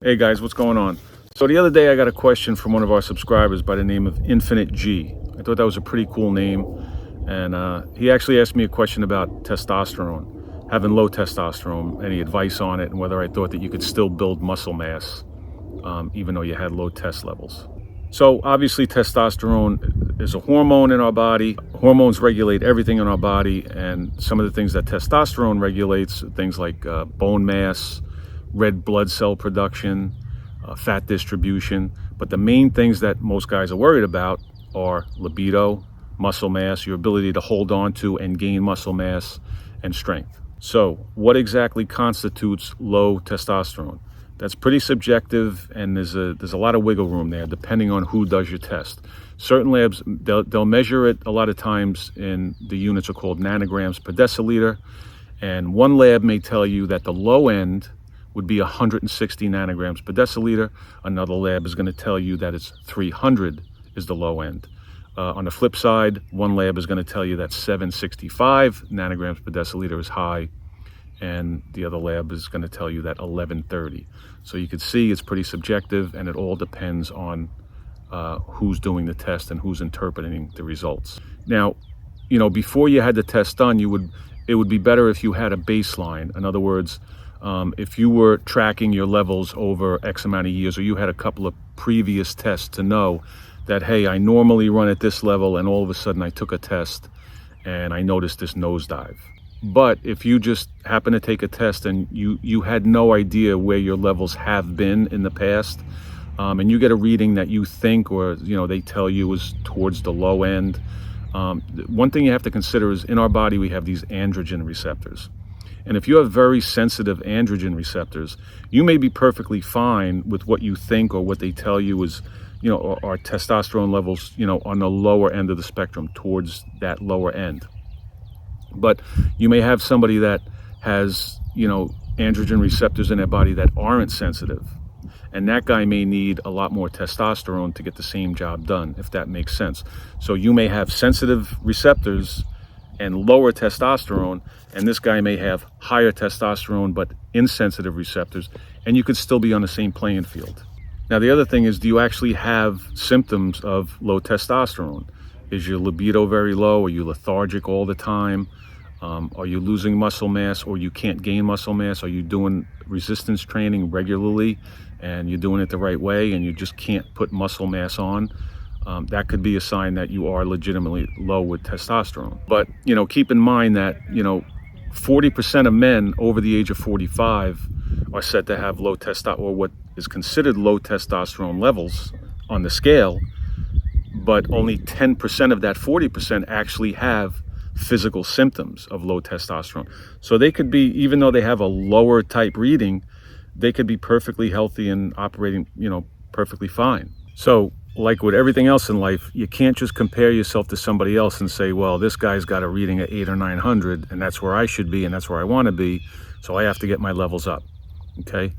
Hey guys, what's going on? So the other day I got a question from one of our subscribers by the name of Infinite G. I thought that was a pretty cool name. And he actually asked me a question about testosterone, having low testosterone, any advice on it, and whether I thought that you could still build muscle mass even though you had low test levels. So obviously testosterone is a hormone in our body. Hormones regulate everything in our body, and some of the things that testosterone regulates, things like bone mass, red blood cell production, fat distribution. But the main things that most guys are worried about are libido, muscle mass, your ability to hold on to and gain muscle mass, and strength. So what exactly constitutes low testosterone? That's pretty subjective, and there's a lot of wiggle room there depending on who does your test. Certain labs, they'll measure it a lot of times in the units are called nanograms per deciliter, and one lab may tell you that the low end would be 160 nanograms per deciliter. Another lab is going to tell you that it's 300 is the low end. On the flip side, one lab is going to tell you that 765 nanograms per deciliter is high, and the other lab is going to tell you that 1130. So you can see it's pretty subjective, and it all depends on who's doing the test and who's interpreting the results. Now, before you had the test done, it would be better if you had a baseline. In other words, if you were tracking your levels over X amount of years, or you had a couple of previous tests to know that, hey, I normally run at this level, and all of a sudden I took a test and I noticed this nosedive. But if you just happen to take a test and you had no idea where your levels have been in the past, and you get a reading that you think, or they tell you is towards the low end, one thing you have to consider is in our body we have these androgen receptors. And if you have very sensitive androgen receptors, you may be perfectly fine with what you think or what they tell you is, our testosterone levels, on the lower end of the spectrum, towards that lower end. But you may have somebody that has, androgen receptors in their body that aren't sensitive. And that guy may need a lot more testosterone to get the same job done, if that makes sense. So you may have sensitive receptors and lower testosterone, and this guy may have higher testosterone but insensitive receptors, and you could still be on the same playing field. Now, the other thing is, do you actually have symptoms of low testosterone? Is your libido very low? Are you lethargic all the time? Are you losing muscle mass, or you can't gain muscle mass? Are you doing resistance training regularly and you're doing it the right way and you just can't put muscle mass on? That could be a sign that you are legitimately low with testosterone. But, keep in mind that, 40% of men over the age of 45 are said to have low testosterone, or what is considered low testosterone levels on the scale, but only 10% of that 40% actually have physical symptoms of low testosterone. So they could be, even though they have a lower type reading, they could be perfectly healthy and operating, perfectly fine. So like with everything else in life, you can't just compare yourself to somebody else and say, well, this guy's got a reading at 800 or 900 and that's where I should be and that's where I want to be, so I have to get my levels up. Okay?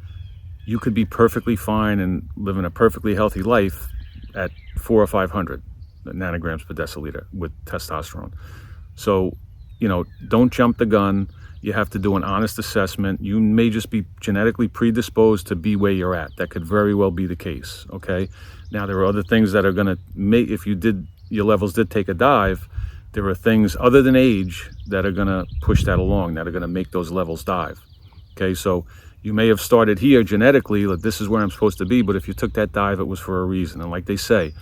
You could be perfectly fine and living a perfectly healthy life at 400 or 500 nanograms per deciliter with testosterone. So, don't jump the gun. You have to do an honest assessment. You may just be genetically predisposed to be where you're at. That could very well be the case, okay? Now, there are other things that are going to make, if your levels did take a dive, there are things other than age that are going to push that along, that are going to make those levels dive, okay? So you may have started here genetically, like this is where I'm supposed to be, but if you took that dive, it was for a reason. And like they say,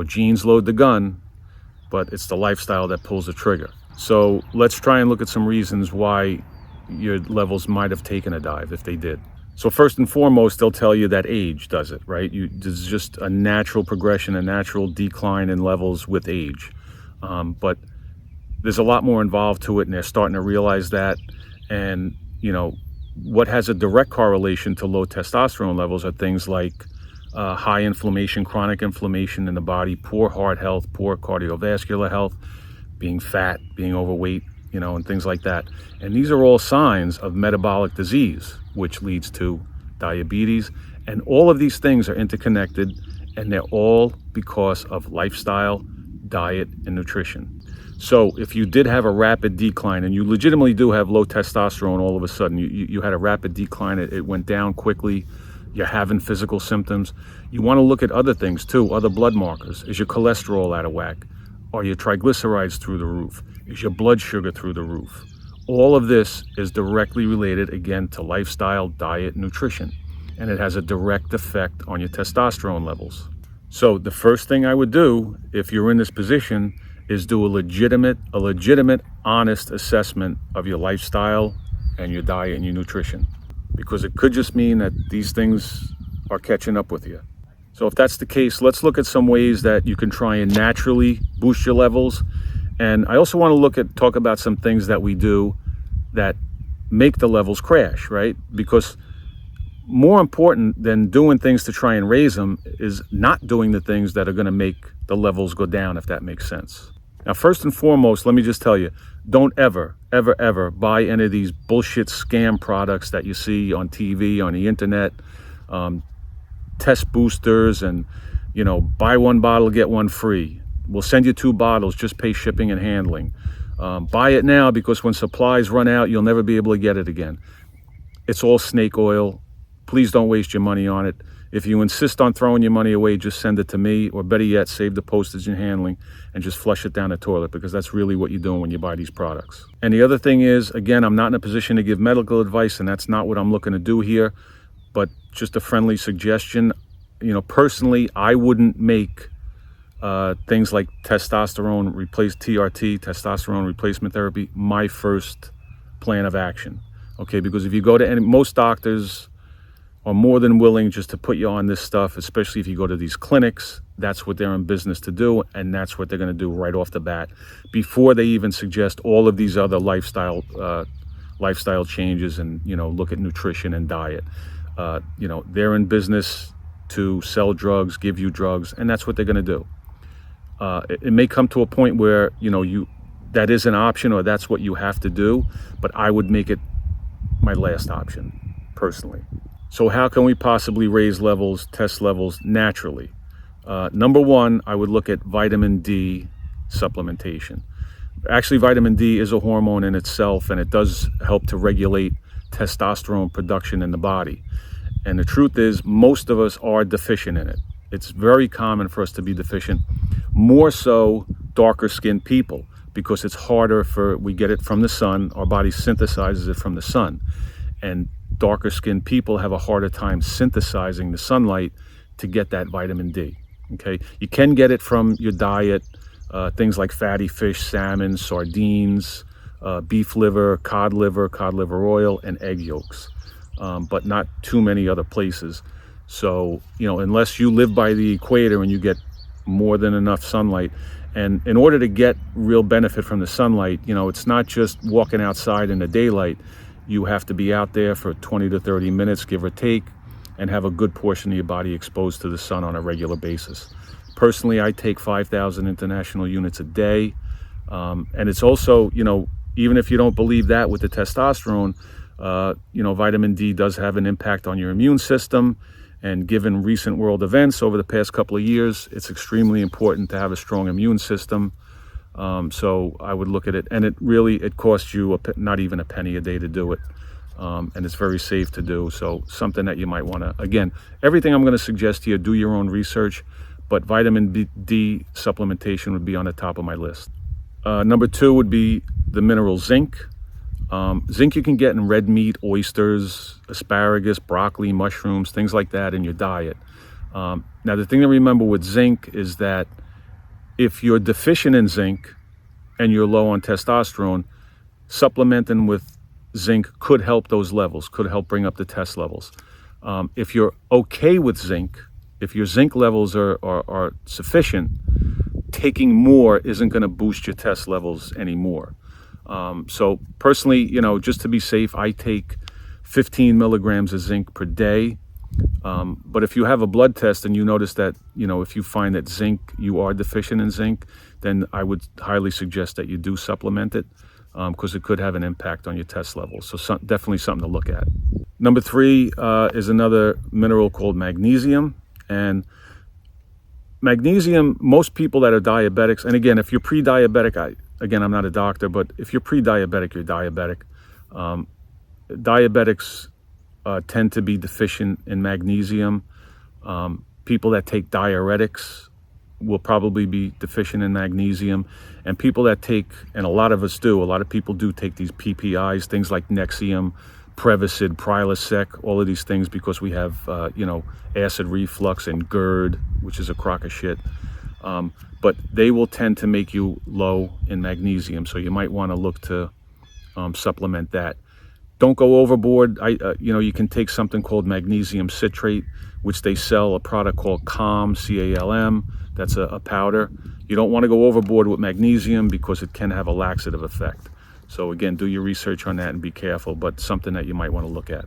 genes load the gun, but it's the lifestyle that pulls the trigger. So let's try and look at some reasons why your levels might have taken a dive, if they did. So first and foremost, they'll tell you that age does it, right? There's just a natural progression, a natural decline in levels with age. But there's a lot more involved to it, and they're starting to realize that. And, what has a direct correlation to low testosterone levels are things like high inflammation, chronic inflammation in the body, poor heart health, poor cardiovascular health, being fat, being overweight, and things like that. And these are all signs of metabolic disease, which leads to diabetes. And all of these things are interconnected, and they're all because of lifestyle, diet, and nutrition. So if you did have a rapid decline, and you legitimately do have low testosterone all of a sudden, you had a rapid decline, it went down quickly, you're having physical symptoms, you want to look at other things too, other blood markers. Is your cholesterol out of whack? Are your triglycerides through the roof? Is your blood sugar through the roof? All of this is directly related, again, to lifestyle, diet, nutrition, and it has a direct effect on your testosterone levels. So the first thing I would do if you're in this position is do a legitimate, honest assessment of your lifestyle and your diet and your nutrition, because it could just mean that these things are catching up with you. So if that's the case, let's look at some ways that you can try and naturally boost your levels. And I also want to talk about some things that we do that make the levels crash, right? Because more important than doing things to try and raise them is not doing the things that are going to make the levels go down, if that makes sense. Now, first and foremost, let me just tell you, don't ever buy any of these bullshit scam products that you see on TV, on the internet, test boosters, and, buy one bottle, get one free. We'll send you 2 bottles, just pay shipping and handling. Buy it now, because when supplies run out, you'll never be able to get it again. It's all snake oil. Please don't waste your money on it. If you insist on throwing your money away, just send it to me, or better yet, save the postage and handling and just flush it down the toilet, because that's really what you're doing when you buy these products. And the other thing is, again, I'm not in a position to give medical advice, and that's not what I'm looking to do here, but just a friendly suggestion. Personally, I wouldn't make things like testosterone TRT, testosterone replacement therapy, my first plan of action. Okay, because if you go to most doctors are more than willing just to put you on this stuff, especially if you go to these clinics. That's what they're in business to do, and that's what they're going to do right off the bat, before they even suggest all of these other lifestyle changes and look at nutrition and diet. They're in business to sell drugs, give you drugs, and that's what they're going to do. It may come to a point where that is an option, or that's what you have to do, but I would make it my last option personally. So how can we possibly raise levels, test levels naturally? Number one, I would look at vitamin D supplementation. Actually, vitamin D is a hormone in itself, and it does help to regulate testosterone production in the body. And the truth is, most of us are deficient in it. It's very common for us to be deficient, more so darker skinned people, because it's harder we get it from the sun. Our body synthesizes it from the sun. And darker skinned people have a harder time synthesizing the sunlight to get that vitamin D. Okay, you can get it from your diet, things like fatty fish, salmon, sardines, beef liver, cod liver oil, and egg yolks, but not too many other places. So, unless you live by the equator and you get more than enough sunlight, and in order to get real benefit from the sunlight, it's not just walking outside in the daylight. You have to be out there for 20 to 30 minutes, give or take, and have a good portion of your body exposed to the sun on a regular basis. Personally, I take 5,000 international units a day. And it's also, even if you don't believe that with the testosterone, vitamin D does have an impact on your immune system. And given recent world events over the past couple of years, it's extremely important to have a strong immune system. So I would look at it, and it costs you not even a penny a day to do it. And it's very safe to do. So something that you might want to, again, everything I'm going to suggest to you, do your own research, but vitamin D supplementation would be on the top of my list. Number 2 would be the mineral zinc. Zinc you can get in red meat, oysters, asparagus, broccoli, mushrooms, things like that in your diet. Now, the thing to remember with zinc is that if you're deficient in zinc and you're low on testosterone, supplementing with zinc could help those levels, could help bring up the test levels. If you're okay with zinc, if your zinc levels are sufficient, taking more isn't going to boost your test levels anymore. So personally, just to be safe, I take 15 milligrams of zinc per day. But if you have a blood test and you notice that, if you find that you are deficient in zinc, then I would highly suggest that you do supplement it, because it could have an impact on your test levels. So definitely something to look at. Number 3 is another mineral called magnesium. And magnesium, most people that are diabetics, and again, if you're pre-diabetic, I'm not a doctor, but if you're pre-diabetic, you're diabetic. Diabetics tend to be deficient in magnesium. People that take diuretics will probably be deficient in magnesium. And people that take, and a lot of us do, a lot of people do take these PPIs, things like Nexium, Prevacid, Prilosec, all of these things because we have, acid reflux and GERD, which is a crock of shit. But they will tend to make you low in magnesium. So you might want to look to supplement that. Don't go overboard. You can take something called magnesium citrate, which they sell a product called Calm, C-A-L-M. That's a powder. You don't want to go overboard with magnesium because it can have a laxative effect. So again, do your research on that and be careful, but something that you might want to look at.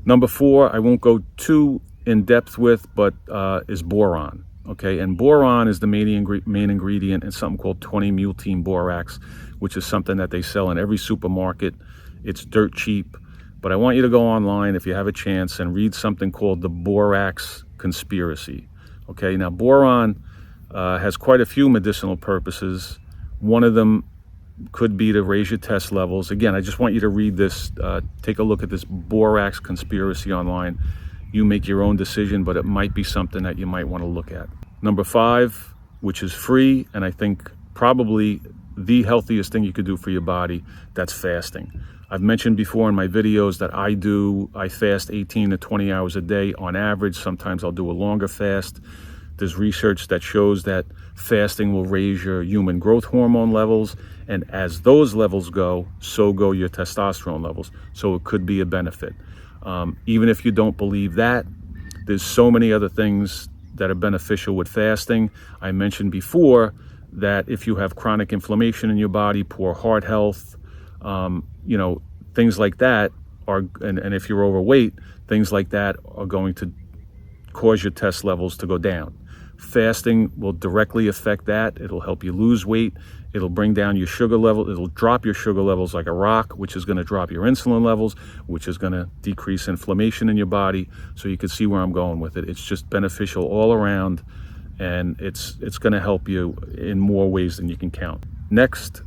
Number 4, I won't go too in depth with, but is boron. Okay, and boron is the main ingredient in something called 20-multene borax, which is something that they sell in every supermarket. It's dirt cheap, but I want you to go online if you have a chance and read something called the Borax conspiracy. Okay, now boron has quite a few medicinal purposes. One of them could be to raise your test levels. Again, I just want you to read this, take a look at this Borax conspiracy online. You make your own decision, but it might be something that you might want to look at. Number 5, which is free, and I think probably the healthiest thing you could do for your body, that's fasting. I've mentioned before in my videos that I fast 18 to 20 hours a day on average. Sometimes I'll do a longer fast. There's research that shows that fasting will raise your human growth hormone levels, and as those levels go, so go your testosterone levels. So it could be a benefit. Even if you don't believe that, there's so many other things that are beneficial with fasting. I mentioned before that if you have chronic inflammation in your body, poor heart health, things like that are, and if you're overweight, things like that are going to cause your test levels to go down. Fasting will directly affect that. It'll help you lose weight. It'll bring down your sugar level. It'll drop your sugar levels like a rock, which is going to drop your insulin levels, which is going to decrease inflammation in your body. So you can see where I'm going with it. It's just beneficial all around, and it's going to help you in more ways than you can count. Next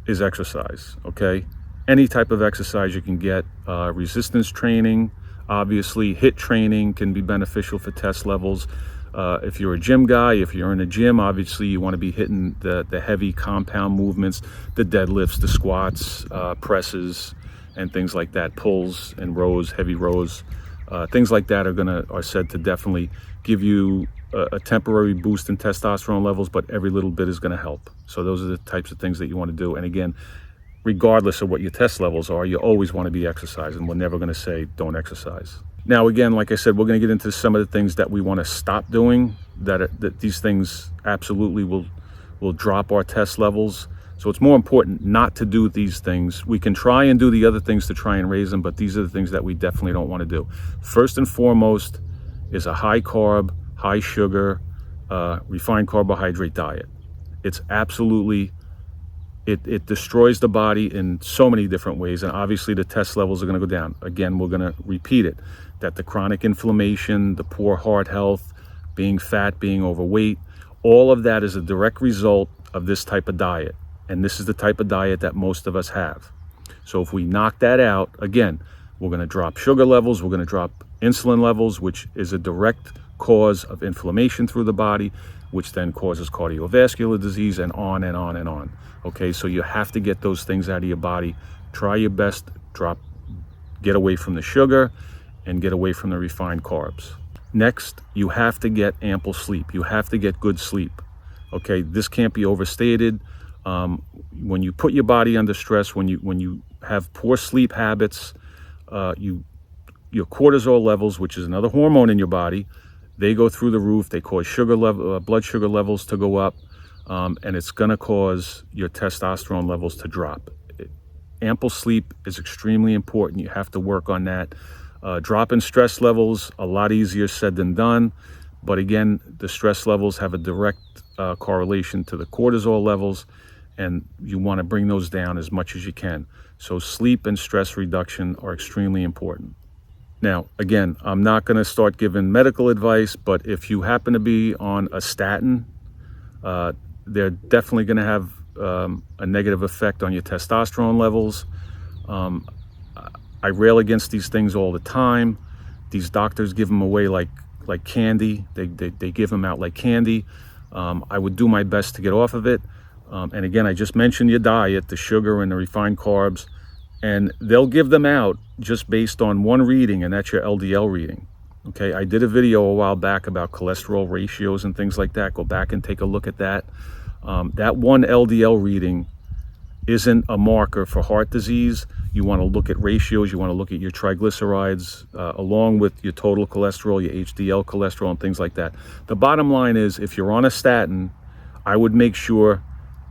is exercise, okay? Any type of exercise you can get. Resistance training, obviously. HIIT training can be beneficial for test levels. If you're a gym guy, if you're in a gym, obviously you want to be hitting the heavy compound movements, the deadlifts, the squats, presses, and things like that, pulls and rows, heavy rows. Things like that are said to definitely give you a temporary boost in testosterone levels, but every little bit is going to help. So those are the types of things that you want to do. And again, regardless of what your test levels are, you always want to be exercising. We're never going to say don't exercise. Now, again, like I said, we're going to get into some of the things that we want to stop doing, that these things absolutely will drop our test levels. So it's more important not to do these things. We can try and do the other things to try and raise them, but these are the things that we definitely don't want to do. First and foremost is a high carb, high sugar, refined carbohydrate diet. It's absolutely, it destroys the body in so many different ways, and obviously the test levels are going to go down. Again, we're going to repeat it, that the chronic inflammation, the poor heart health, being fat, being overweight, all of that is a direct result of this type of diet. And this is the type of diet that most of us have. So if we knock that out, again, we're going to drop sugar levels, we're going to drop insulin levels, which is a direct cause of inflammation through the body, which then causes cardiovascular disease, and on and on and on. Okay, so you have to get those things out of your body. Try your best, get away from the sugar and get away from the refined carbs. Next, you have to get ample sleep. You have to get good sleep. Okay, this can't be overstated. When you put your body under stress, when you have poor sleep habits, your cortisol levels, which is another hormone in your body, they go through the roof. They cause blood sugar levels to go up, and it's going to cause your testosterone levels to drop. Ample sleep is extremely important. You have to work on that. Dropping stress levels, a lot easier said than done. But again, the stress levels have a direct correlation to the cortisol levels, and you want to bring those down as much as you can. So sleep and stress reduction are extremely important. Now, again, I'm not going to start giving medical advice, but if you happen to be on a statin, they're definitely going to have a negative effect on your testosterone levels. I rail against these things all the time. These doctors give them away like candy. They give them out like candy. I would do my best to get off of it. And again, I just mentioned your diet, the sugar and the refined carbs, and they'll give them out just based on one reading, and that's your LDL reading. Okay, I did a video a while back about cholesterol ratios and things like that. Go back and take a look at that. That one LDL reading isn't a marker for heart disease. You want to look at ratios. You want to look at your triglycerides along with your total cholesterol, your HDL cholesterol, and things like that. The bottom line is, if you're on a statin, I would make sure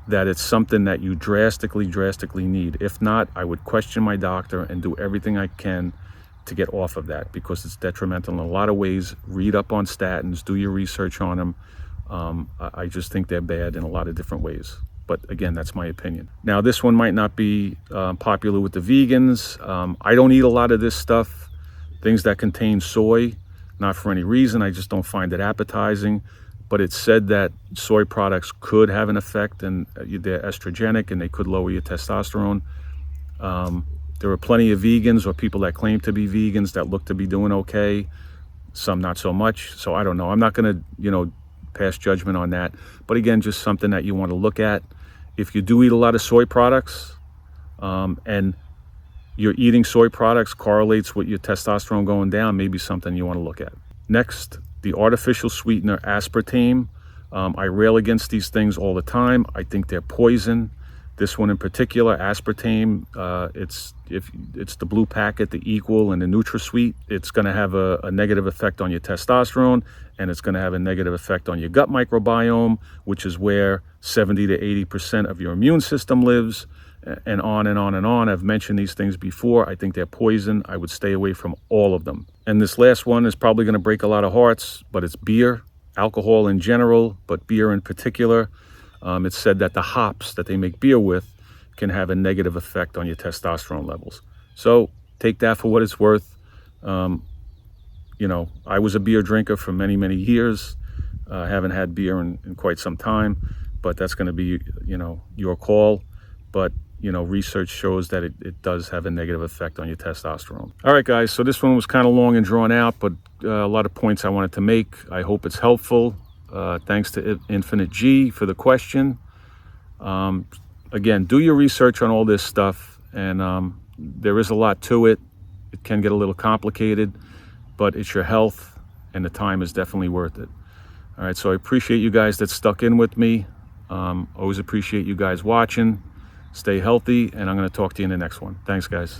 that it's something that you drastically need. If not, I would question my doctor and do everything I can to get off of that, because it's detrimental in a lot of ways. Read up on statins, do your research on them. I just think they're bad in a lot of different ways. But again, that's my opinion. Now, this one might not be popular with the vegans. I don't eat a lot of this stuff, things that contain soy, not for any reason. I just don't find it appetizing. But it's said that soy products could have an effect, and they're estrogenic, and they could lower your testosterone. There are plenty of vegans or people that claim to be vegans that look to be doing okay, some not so much. So I don't know. I'm not going to, pass judgment on that. But again, just something that you want to look at. If you do eat a lot of soy products, and your eating soy products correlates with your testosterone going down, maybe something you want to look at. Next, the artificial sweetener aspartame. I rail against these things all the time. I think they're poison. This one in particular, aspartame, it's the blue packet, the Equal and the Nutrsweet. It's going to have a negative effect on your testosterone, and it's going to have a negative effect on your gut microbiome, which is where 70 to 80% of your immune system lives, and on and on and on. I've mentioned these things before. I think they're poison. I would stay away from all of them. And this last one is probably going to break a lot of hearts, but it's beer, alcohol in general, but beer in particular. It's said that the hops that they make beer with can have a negative effect on your testosterone levels. So take that for what it's worth. I was a beer drinker for many years. I haven't had beer in quite some time, but that's going to be, your call. But, research shows that it does have a negative effect on your testosterone. All right, guys, so this one was kind of long and drawn out, but a lot of points I wanted to make. I hope it's helpful. Thanks to Infinite G for the question. Again, do your research on all this stuff, and there is a lot to it. It can get a little complicated, but it's your health, and the time is definitely worth it. All right, so I appreciate you guys that stuck in with me. Always appreciate you guys watching. Stay healthy, and I'm going to talk to you in the next one. Thanks, guys.